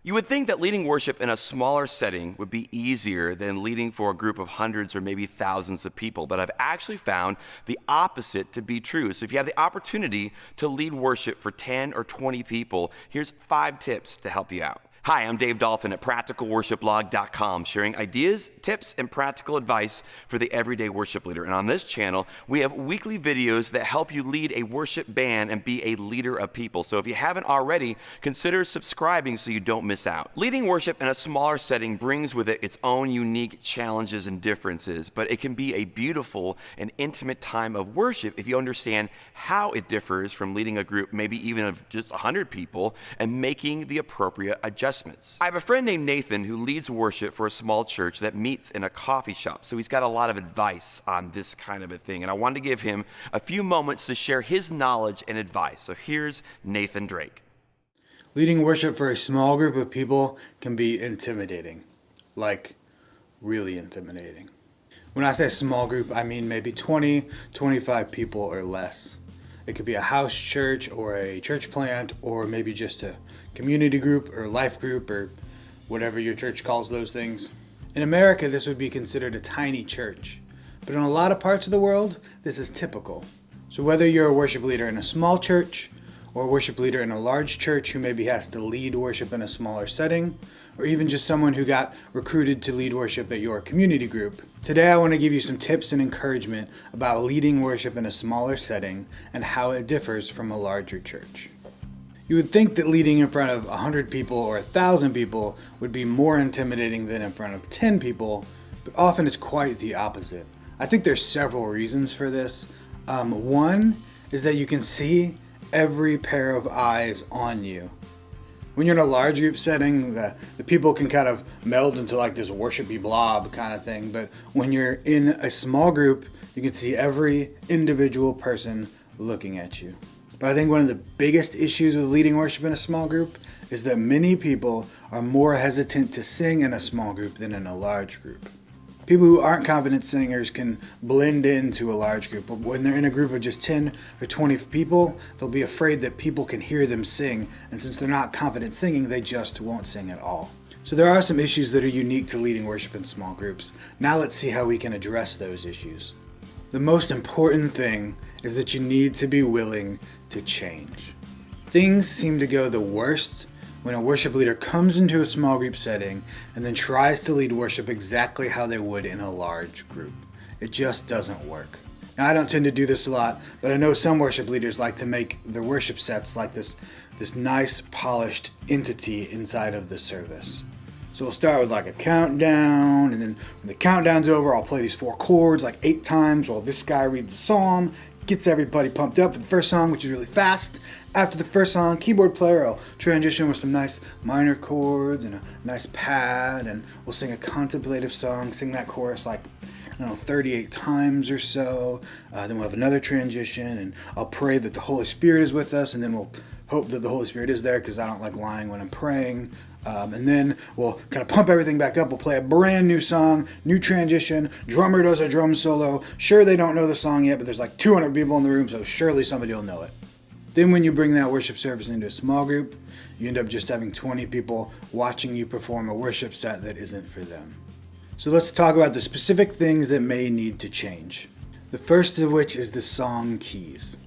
You would think that leading worship in a smaller setting would be easier than leading for a group of hundreds or maybe thousands of people, but I've actually found the opposite to be true. So if you have the opportunity to lead worship for 10 or 20 people, here's 5 tips to help you out. Hi, I'm Dave Dolphin at PracticalWorshipBlog.com, sharing ideas, tips, and practical advice for the everyday worship leader. And on this channel, we have weekly videos that help you lead a worship band and be a leader of people. So if you haven't already, consider subscribing so you don't miss out. Leading worship in a smaller setting brings with it its own unique challenges and differences, but it can be a beautiful and intimate time of worship if you understand how it differs from leading a group, maybe even of just 100 people, and making the appropriate adjustments. I have a friend named Nathan who leads worship for a small church that meets in a coffee shop. So he's got a lot of advice on this kind of a thing. And I wanted to give him a few moments to share his knowledge and advice. So here's Nathan Drake. Leading worship for a small group of people can be intimidating, like really intimidating. When I say small group, I mean maybe 20, 25 people or less. It could be a house church or a church plant or maybe just a community group or life group or whatever your church calls those things. In America, this would be considered a tiny church. But in a lot of parts of the world, this is typical. So whether you're a worship leader in a small church or a worship leader in a large church who maybe has to lead worship in a smaller setting, or even just someone who got recruited to lead worship at your community group, today I want to give you some tips and encouragement about leading worship in a smaller setting and how it differs from a larger church. You would think that leading in front of 100 people or 1,000 people would be more intimidating than in front of 10 people, but often it's quite the opposite. I think there's several reasons for this. One is that you can see every pair of eyes on you. When you're in a large group setting, the people can kind of meld into like this worshipy blob kind of thing. But when you're in a small group, you can see every individual person looking at you. But I think one of the biggest issues with leading worship in a small group is that many people are more hesitant to sing in a small group than in a large group. People who aren't confident singers can blend into a large group, but when they're in a group of just 10 or 20 people, they'll be afraid that people can hear them sing, and since they're not confident singing, they just won't sing at all. So there are some issues that are unique to leading worship in small groups. Now let's see how we can address those issues. The most important thing is that you need to be willing to change. Things seem to go the worst when a worship leader comes into a small group setting and then tries to lead worship exactly how they would in a large group. It just doesn't work. Now, I don't tend to do this a lot, but I know some worship leaders like to make their worship sets like this nice polished entity inside of the service. So we'll start with like a countdown, and then when the countdown's over, I'll play these 4 chords like 8 times while this guy reads the psalm, gets everybody pumped up for the first song, which is really fast. After the first song, keyboard player will transition with some nice minor chords and a nice pad, and we'll sing a contemplative song, sing that chorus like, 38 times or so. Then we'll have another transition, and I'll pray that the Holy Spirit is with us, and then we'll hope that the Holy Spirit is there because I don't like lying when I'm praying. And then we'll kind of pump everything back up. We'll play a brand new song, new transition. Drummer does a drum solo. Sure, they don't know the song yet, but there's like 200 people in the room, so surely somebody will know it. Then when you bring that worship service into a small group, you end up just having 20 people watching you perform a worship set that isn't for them. So let's talk about the specific things that may need to change. The first of which is the song keys.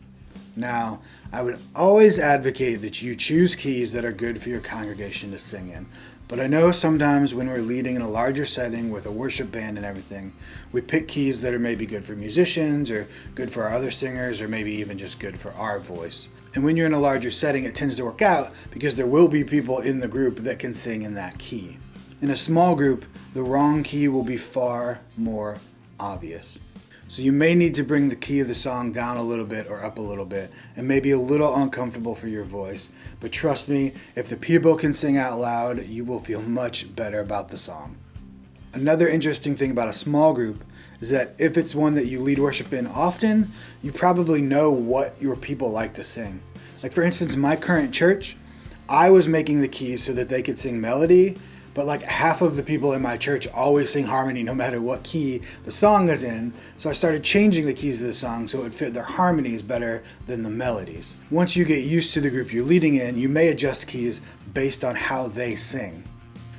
Now, I would always advocate that you choose keys that are good for your congregation to sing in. But I know sometimes when we're leading in a larger setting with a worship band and everything, we pick keys that are maybe good for musicians or good for our other singers or maybe even just good for our voice. And when you're in a larger setting, it tends to work out because there will be people in the group that can sing in that key. In a small group, the wrong key will be far more obvious. So you may need to bring the key of the song down a little bit or up a little bit, and maybe a little uncomfortable for your voice. But trust me, if the people can sing out loud, you will feel much better about the song. Another interesting thing about a small group is that if it's one that you lead worship in often, you probably know what your people like to sing. Like for instance, my current church, I was making the keys so that they could sing melody, but but like half of the people in my church always sing harmony no matter what key the song is in. So I started changing the keys of the song so it would fit their harmonies better than the melodies. Once you get used to the group you're leading in, you may adjust keys based on how they sing.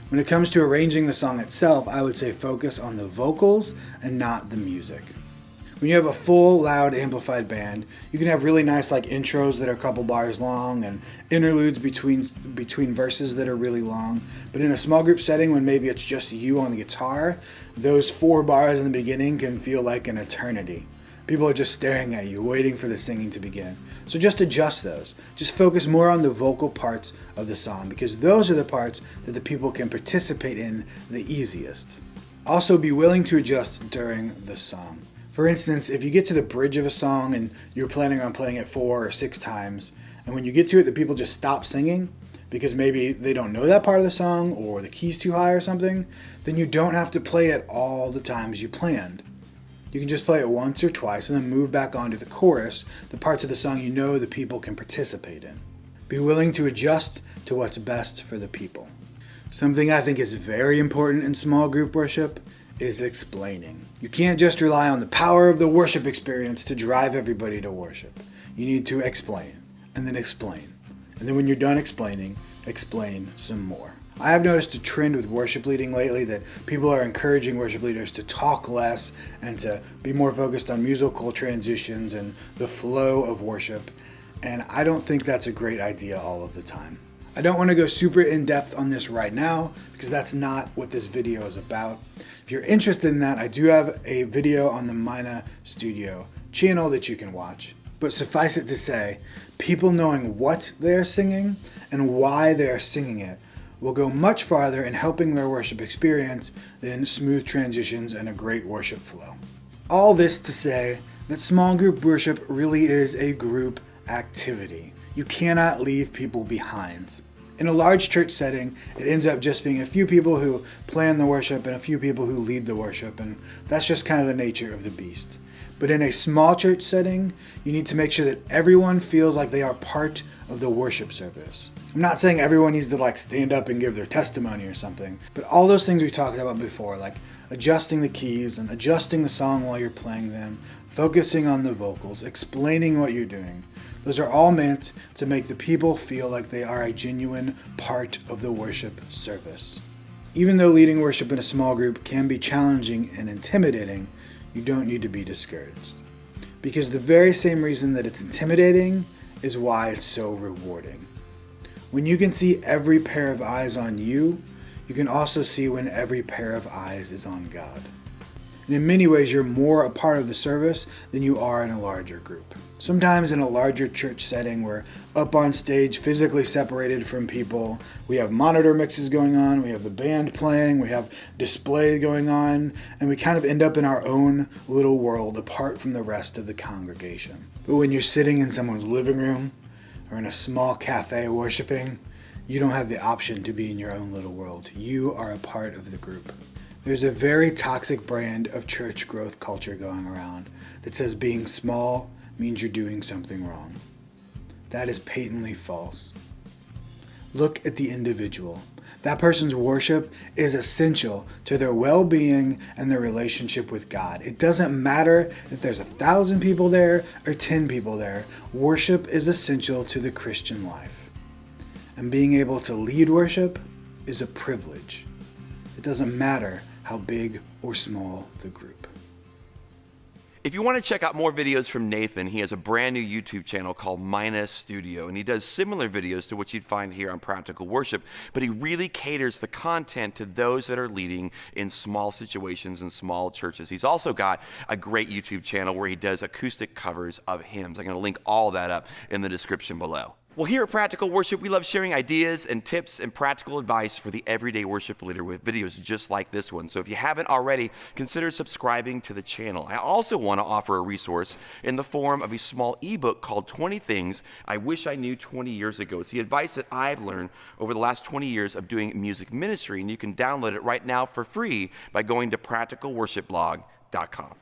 When it comes to arranging the song itself, I would say focus on the vocals and not the music. When you have a full, loud, amplified band, you can have really nice like intros that are a couple bars long and interludes between verses that are really long. But in a small group setting, when maybe it's just you on the guitar, those 4 bars in the beginning can feel like an eternity. People are just staring at you, waiting for the singing to begin. So just adjust those. Just focus more on the vocal parts of the song, because those are the parts that the people can participate in the easiest. Also, be willing to adjust during the song. For instance, if you get to the bridge of a song and you're planning on playing it 4 or 6 times, and when you get to it, the people just stop singing because maybe they don't know that part of the song or the key's too high or something, then you don't have to play it all the times you planned. You can just play it once or twice and then move back onto the chorus, the parts of the song you know the people can participate in. Be willing to adjust to what's best for the people. Something I think is very important in small group worship is explaining. You can't just rely on the power of the worship experience to drive everybody to worship. You need to explain, and then explain. And then when you're done explaining, explain some more. I have noticed a trend with worship leading lately that people are encouraging worship leaders to talk less and to be more focused on musical transitions and the flow of worship. And I don't think that's a great idea all of the time. I don't want to go super in depth on this right now because that's not what this video is about. If you're interested in that, I do have a video on the Mina Studio channel that you can watch. But suffice it to say, people knowing what they are singing and why they are singing it will go much farther in helping their worship experience than smooth transitions and a great worship flow. All this to say that small group worship really is a group activity. You cannot leave people behind. In a large church setting, it ends up just being a few people who plan the worship and a few people who lead the worship, and that's just kind of the nature of the beast. But in a small church setting, you need to make sure that everyone feels like they are part of the worship service. I'm not saying everyone needs to stand up and give their testimony or something, but all those things we talked about before, like adjusting the keys and adjusting the song while you're playing them, focusing on the vocals, explaining what you're doing. Those are all meant to make the people feel like they are a genuine part of the worship service. Even though leading worship in a small group can be challenging and intimidating, you don't need to be discouraged. Because the very same reason that it's intimidating is why it's so rewarding. When you can see every pair of eyes on you, you can also see when every pair of eyes is on God. And in many ways, you're more a part of the service than you are in a larger group. Sometimes in a larger church setting, we're up on stage physically separated from people. We have monitor mixes going on, we have the band playing, we have display going on, and we kind of end up in our own little world apart from the rest of the congregation. But when you're sitting in someone's living room or in a small cafe worshiping, you don't have the option to be in your own little world. You are a part of the group. There's a very toxic brand of church growth culture going around that says being small means you're doing something wrong. That is patently false. Look at the individual. That person's worship is essential to their well-being and their relationship with God. It doesn't matter if there's 1,000 people there or 10 people there. Worship is essential to the Christian life. And being able to lead worship is a privilege. It doesn't matter how big or small the group. If you want to check out more videos from Nathan, he has a brand new YouTube channel called Mina Studio, and he does similar videos to what you'd find here on Practical Worship, but he really caters the content to those that are leading in small situations and small churches. He's also got a great YouTube channel where he does acoustic covers of hymns. I'm going to link all that up in the description below. Well, here at Practical Worship, we love sharing ideas and tips and practical advice for the everyday worship leader with videos just like this one. So if you haven't already, consider subscribing to the channel. I also want to offer a resource in the form of a small ebook called 20 Things I Wish I Knew 20 Years Ago. It's the advice that I've learned over the last 20 years of doing music ministry, and you can download it right now for free by going to practicalworshipblog.com.